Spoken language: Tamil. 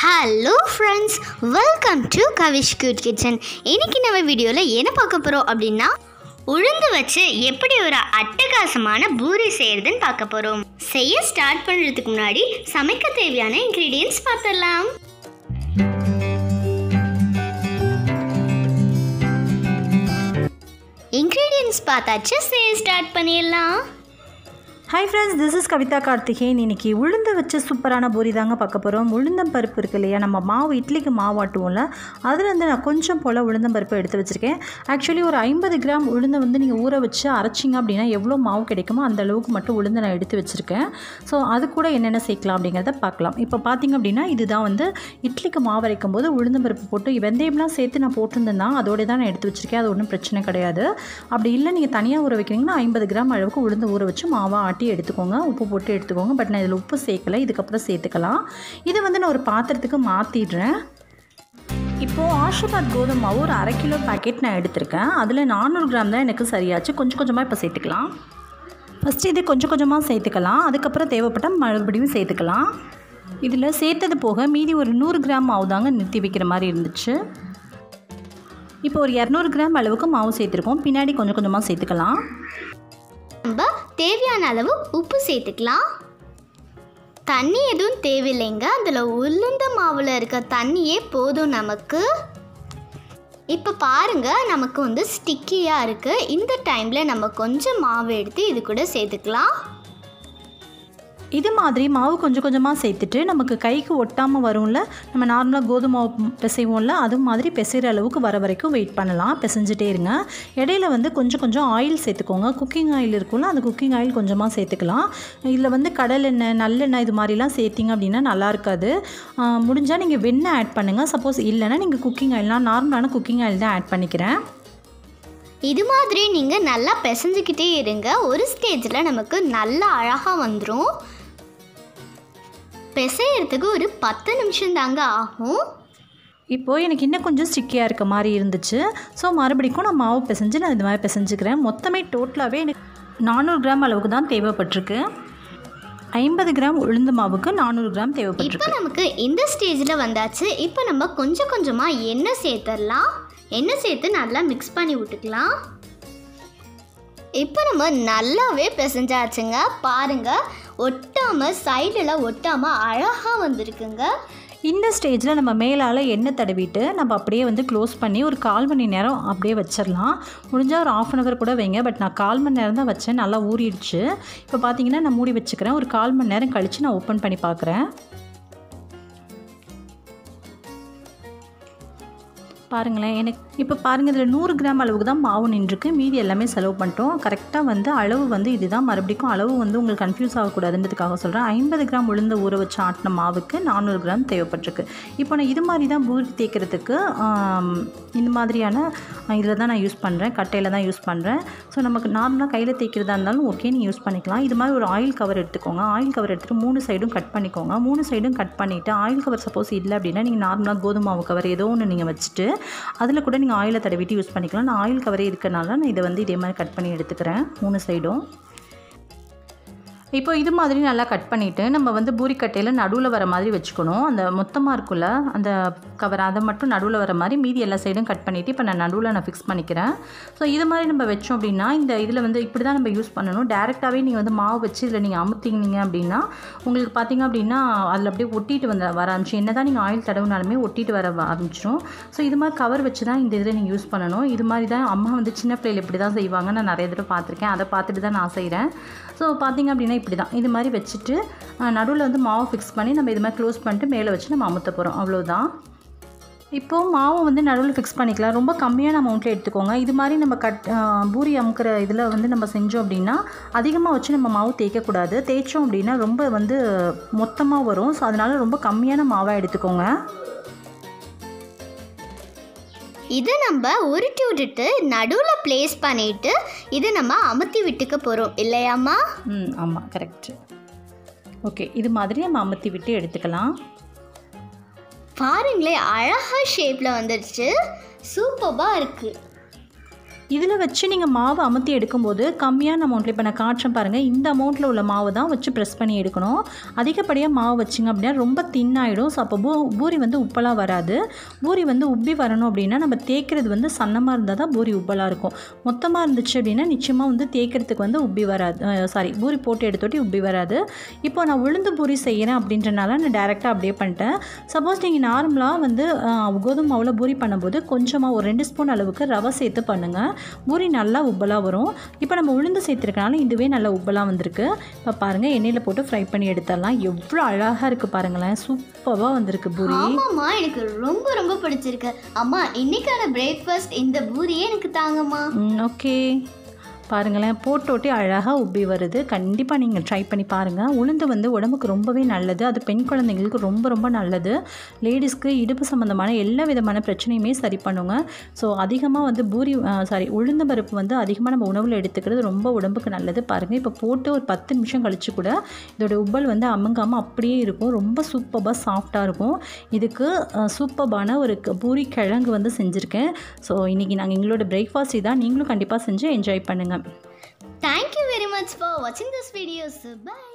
Hello friends, welcome to Kavish Cute Kitchen. இன்னைக்கு நம்ம வீடியோல என்ன பார்க்க போறோம் அப்படினா உளுந்து வச்சு எப்படி ஒரு அட்டகாசமான பூரி செய்யறதுன்னு பார்க்க போறோம். செய்ய ஸ்டார்ட் பண்றதுக்கு முன்னாடி சமைக்க தேவையான ingredients பார்த்தறலாம். Ingredients பார்த்தாச்சு, செய்ய ஸ்டார்ட் பண்ணிடலாம். Hi friends, this is Kavita Karthikeyan. இன்னைக்கு உளுந்து வச்ச சூப்பரான பூரி தாங்க பார்க்க போகிறோம். உளுந்தம் பருப்பு இருக்கு இல்லையா, நம்ம மாவு இட்லிக்கு மாவு ஆட்டுவோம்ல, அதுலேருந்து நான் கொஞ்சம் போல் உளுந்தம் பருப்பு எடுத்து வச்சுருக்கேன். ஆக்சுவலி ஒரு 50 கிராம் உளுந்தை வந்து நீங்கள் ஊற வச்சு அரைச்சிங்க அப்படின்னா எவ்வளோ மாவு கிடைக்குமோ அந்த அளவுக்கு மட்டும் உளுந்தை நான் எடுத்து வச்சுருக்கேன். ஸோ அது கூட என்னென்ன சேர்க்கலாம் அப்படிங்கிறத பார்க்கலாம். இப்போ பார்த்திங்க அப்படின்னா இதுதான் வந்து இட்லிக்கு மாவு அரைக்கும் போது உளுந்தம் பருப்பு போட்டு வெந்தயம்லாம் சேர்த்து நான் போட்டிருந்தேன்னா அதோட தான் நான் எடுத்து வச்சுருக்கேன். அது ஒன்றும் பிரச்சனை கிடையாது. அப்படி இல்லை நீங்கள் தனியாக ஊற வைக்கிறீங்கன்னா 50 கிராம் அளவுக்கு உளுந்து ஊற வச்சு மாவாக ஆட்டி எடுத்துக்கோங்க, உப்பு போட்டு எடுத்துக்கோங்க. பட் நான் இதில் உப்பு சேர்க்கலை, இதுக்கப்புறம் சேர்த்துக்கலாம். இதை வந்து நான் ஒரு பாத்திரத்துக்கு மாற்றிடுறேன். இப்போது ஆஷிர்வாத் கோதுமை மாவு ஒரு 1/2 கிலோ பேக்கெட் நான் எடுத்திருக்கேன். அதில் 400 கிராம் தான் எனக்கு சரியாச்சு. கொஞ்சம் கொஞ்சமாக இப்போ சேர்த்துக்கலாம். ஃபஸ்ட்டு இது கொஞ்சம் கொஞ்சமாக சேர்த்துக்கலாம், அதுக்கப்புறம் தேவைப்பட்டால் மறுபடியும் சேர்த்துக்கலாம். இதில் சேர்த்தது போக மீதி ஒரு 100 கிராம் மாவு தாங்க நிறுத்தி வைக்கிற மாதிரி இருந்துச்சு. இப்போ ஒரு 200 கிராம் அளவுக்கு மாவு சேர்த்துருக்கோம், பின்னாடி கொஞ்சம் கொஞ்சமாக சேர்த்துக்கலாம். நம்ம தேவையான அளவு உப்பு சேர்த்துக்கலாம். தண்ணி எதுவும் தேவையில்லைங்க, அதில் உளுந்த மாவில் இருக்க தண்ணியே போதும் நமக்கு. இப்போ பாருங்கள், நமக்கு வந்து ஸ்டிக்கியாக இருக்குது. இந்த டைமில் நம்ம கொஞ்சம் மாவு எடுத்து இது கூட சேர்த்துக்கலாம். இது மாதிரி மாவு கொஞ்சம் கொஞ்சமாக சேர்த்துட்டு நமக்கு கைக்கு ஒட்டாமல் வரும்ல, நம்ம நார்மலாக கோதுமை மாவு பிசைவோம்ல, அது மாதிரி பிசைகிற அளவுக்கு வர வரைக்கும் வெயிட் பண்ணலாம். பிசைஞ்சிட்டே இருங்க. இடையில வந்து கொஞ்சம் கொஞ்சம் ஆயில் சேர்த்துக்கோங்க. குக்கிங் ஆயில் இருக்கும்ல, அந்த குக்கிங் ஆயில் கொஞ்சமாக சேர்த்துக்கலாம். இதில் வந்து கடலெண்ணெய், நல்லெண்ணெய் இது மாதிரிலாம் சேர்த்திங்க அப்படின்னா நல்லா இருக்காது. முடிஞ்சால் நீங்கள் வெண்ணெய் ஆட் பண்ணுங்கள். சப்போஸ் இல்லைன்னா நீங்கள் குக்கிங் ஆயில், நான் நார்மலான குக்கிங் ஆயில் தான் ஆட் பண்ணிக்கிறேன். இது மாதிரி நீங்கள் நல்லா பிசைஞ்சிக்கிட்டே இருங்க. ஒரு ஸ்டேஜில் நமக்கு நல்லா அழகாக வந்துடும். பிசையறதுக்கு ஒரு 10 நிமிஷம் தாங்க ஆகும். இப்போது எனக்கு இன்னும் கொஞ்சம் ஸ்டிக்கியாக இருக்க மாதிரி இருந்துச்சு. ஸோ மறுபடிக்கும் நான் மாவு பிசைஞ்சு நான் இது மாதிரி பிசைஞ்சுக்கிறேன். மொத்தமே டோட்டலாகவே எனக்கு 400 கிராம் அளவுக்கு தான் தேவைப்பட்டிருக்கு. 50 கிராம் உளுந்து மாவுக்கு 400 கிராம் தேவைப்பட்டிருக்கு. இப்போ நமக்கு இந்த ஸ்டேஜில் வந்தாச்சு. இப்போ நம்ம கொஞ்சம் கொஞ்சமாக எண்ணெய் சேர்த்துடலாம். எண்ணெய் சேர்த்து நல்லா மிக்ஸ் பண்ணி விட்டுக்கலாம். இப்போ நம்ம நல்லாவே பிசைஞ்சாச்சுங்க. பாருங்கள், ஒட்டாமல் சைடில் ஒட்டாமல் அழகாக வந்திருக்குங்க. இந்த ஸ்டேஜில் நம்ம மேலால் எண்ணெய் தடவிட்டு நம்ம அப்படியே வந்து க்ளோஸ் பண்ணி ஒரு 1/4 மணி நேரம் அப்படியே வச்சிடலாம். முடிஞ்சால் ஒரு 1/2 அன் ஹவர் கூட வைங்க. பட் நான் 1/4 மணி நேரம் தான் வச்சேன், நல்லா ஊறிடுச்சு. இப்போ பார்த்தீங்கன்னா நான் மூடி வச்சுக்கிறேன். ஒரு 1/4 மணி நேரம் கழித்து நான் ஓப்பன் பண்ணி பார்க்குறேன். பாருங்களேன், எனக்கு இப்போ பாருங்கள், இதில் 100 கிராம் அளவுக்கு தான் மாவு நின்றுருக்கு. மீதி எல்லாமே செலவு பண்ணிட்டோம். கரெக்டாக வந்து அளவு வந்து இதுதான். மறுபடியும் அளவு வந்து உங்களுக்கு கன்ஃபியூஸ் ஆகக்கூடாதுன்றதுக்காக சொல்கிறேன். 50 கிராம் உளுந்த ஊற வச்சு ஆட்டின மாவுக்கு 400 கிராம் தேவைப்பட்டிருக்கு. இப்போ நான் இது மாதிரி தான் பூரி தேய்க்கிறதுக்கு இந்த மாதிரியான இதில் தான் நான் யூஸ் பண்ணுறேன், கட்டையில் தான் யூஸ் பண்ணுறேன். ஸோ நமக்கு நார்மலாக கையில் தேய்க்கிறதா இருந்தாலும் ஓகே, நீங்கள் யூஸ் பண்ணிக்கலாம். இது மாதிரி ஒரு ஆயில் கவர் எடுத்துக்கோங்க. ஆயில் கவர் எடுத்துகிட்டு 3 சைடும் கட் பண்ணிக்கோங்க. 3 சைடும் கட் பண்ணிவிட்டு ஆயில் கவர் சப்போஸ் இல்லை அப்படின்னா நீங்கள் நார்மலாக கோதுமை மாவு கவர் ஏதோ ஒன்று நீங்கள் வச்சுட்டு அதில் கூட நீங்கள் ஆயிலை தடவிட்டு யூஸ் பண்ணிக்கலாம். நான் ஆயில் கவரே இருக்கனால நான் இதை வந்து இதே மாதிரி கட் பண்ணி எடுத்துக்கிறேன் 3 சைடும். இப்போ இது மாதிரி நல்லா கட் பண்ணிவிட்டு நம்ம வந்து பூரிக்கட்டையில் நடுவில் வர மாதிரி வச்சுக்கணும். அந்த மொத்தமாக இருக்குல்ல அந்த கவர், அதை மட்டும் நடுவில் வர மாதிரி மீதி எல்லா சைடும் கட் பண்ணிவிட்டு இப்போ நான் நடுவில் நான் ஃபிக்ஸ் பண்ணிக்கிறேன். ஸோ இது மாதிரி நம்ம வச்சோம் அப்படின்னா இந்த இதில் வந்து இப்படி தான் நம்ம யூஸ் பண்ணணும். டேரெக்டாகவே நீங்கள் வந்து மாவு வச்சு இதில் நீங்கள் அமுத்திங்க அப்படின்னா உங்களுக்கு பார்த்திங்க அப்படின்னா அதில் அப்படியே ஒட்டிட்டு வர ஆரம்பிச்சு. என்ன தான் நீங்கள் ஆயில் தடவுனாலுமே ஒட்டிட்டு வர ஆரம்பிச்சிடும். ஸோ இது மாதிரி கவர் வச்சு தான் இந்த இதில் நீங்கள் யூஸ் பண்ணணும். இது மாதிரி தான் அம்மா வந்து சின்ன பிள்ளைகள் இப்படி தான் செய்வாங்க. நான் நிறைய தடவை பார்த்துருக்கேன். அதை பார்த்துட்டு தான் நான் செய்கிறேன். ஸோ பார்த்திங்க அப்படின்னா இப்படி தான் இது மாதிரி வச்சுட்டு நடுவில் வந்து மாவு ஃபிக்ஸ் பண்ணி நம்ம இது மாதிரி க்ளோஸ் பண்ணிட்டு மேலே வச்சு நம்ம அமுத்த போகிறோம். அவ்வளோதான். இப்போது மாவு வந்து நடுவில் ஃபிக்ஸ் பண்ணிக்கலாம். ரொம்ப கம்மியான அமௌண்ட்டில் எடுத்துக்கோங்க. இது மாதிரி நம்ம பூரி அமுக்கிற இதில் வந்து நம்ம செஞ்சோம் அப்படின்னா அதிகமாக வச்சு நம்ம மாவு தேய்க்கக்கூடாது. தேய்ச்சோம் அப்படின்னா ரொம்ப வந்து மொத்தமாக வரும். ஸோ அதனால் ரொம்ப கம்மியான மாவாக எடுத்துக்கோங்க. இதை நம்ம உருட்டி விட்டுட்டு நடுவில் ப்ளேஸ் பண்ணிவிட்டு இதை நம்ம அமுத்தி விட்டுக்க போகிறோம் இல்லையாம்மா? ஆமாம், கரெக்ட். ஓகே, இது மாதிரி நம்ம அமுத்தி விட்டு எடுத்துக்கலாம். பாருங்களேன், அழகாக ஷேப்பில் வந்துடுச்சு. சூப்பராக இருக்குது. இதில் வச்சு நீங்கள் மாவு அமுத்தி எடுக்கும்போது கம்மியான அமௌண்ட்டில் இப்போ நான் காட்டுறேன் பாருங்கள், இந்த அமௌண்ட்டில் உள்ள மாவு தான் வச்சு ப்ரெஸ் பண்ணி எடுக்கணும். அதிகப்படியாக மாவு வச்சிங்க அப்படின்னா ரொம்ப தின்னாயிடும். ஸோ அப்போ பூரி வந்து உப்பலாக வராது. பூரி வந்து உப்பி வரணும் அப்படின்னா நம்ம தேய்க்கிறது வந்து சன்னமாக இருந்தால் தான் பூரி உப்பலாக இருக்கும். மொத்தமாக இருந்துச்சு அப்படின்னா நிச்சயமாக வந்து தேய்க்கிறதுக்கு வந்து உப்பி வராது. பூரி போட்டு எடுத்தோட்டி உப்பி வராது. இப்போ நான் உளுந்து பூரி செய்கிறேன் அப்படின்றனால நான் டேரெக்டாக அப்படியே பண்ணிட்டேன். சப்போஸ் நீங்கள் நார்மலாக வந்து கோதுமை மாவில் பூரி பண்ணும்போது கொஞ்சமாக ஒரு 2 ஸ்பூன் அளவுக்கு ரவை சேர்த்து பண்ணுங்கள். பூரி நல்லா உப்பலாக வரும். இப்போ நம்ம உளுந்து சேர்த்துருக்கனால இதுவே நல்லா உப்பலாக வந்திருக்கு. இப்போ பாருங்கள், எண்ணெயில் போட்டு ஃப்ரை பண்ணி எடுத்துடலாம். எவ்வளோ அழகாக இருக்குது பாருங்களேன், சூப்பராக வந்திருக்கு பூரி. ஆமாம்மா, எனக்கு ரொம்ப ரொம்ப பிடிச்சிருக்கு. அம்மா, இன்னைக்கான பிரேக்ஃபாஸ்ட் இந்த பூரியே எனக்கு தாங்கம்மா. ஓகே, பாருங்களேன், போட்டோட்டி அழகாக உப்பி வருது. கண்டிப்பாக நீங்கள் ட்ரை பண்ணி பாருங்கள். உளுந்து வந்து உடம்புக்கு ரொம்பவே நல்லது. அது பெண் குழந்தைங்களுக்கு ரொம்ப ரொம்ப நல்லது. லேடிஸ்க்கு இடுப்பு சம்மந்தமான எல்லா விதமான பிரச்சனையுமே சரி பண்ணுங்க. ஸோ அதிகமாக வந்து உளுந்த பருப்பு வந்து அதிகமாக நம்ம உணவில் எடுத்துக்கிறது ரொம்ப உடம்புக்கு நல்லது. பாருங்கள், இப்போ போட்டு ஒரு 10 நிமிஷம் கழித்து கூட இதோட உப்பல் வந்து அமுங்காமல் அப்படியே இருக்கும். ரொம்ப சூப்பராக சாஃப்டாக இருக்கும். இதுக்கு சூப்பரான ஒரு பூரி கிழங்கு வந்து செஞ்சுருக்கேன். ஸோ இன்றைக்கி நாங்கள் எங்களோட பிரேக்ஃபாஸ்ட் இதான். நீங்களும் கண்டிப்பாக செஞ்சு என்ஜாய் பண்ணுங்கள். Thank you very much for watching this video. Bye.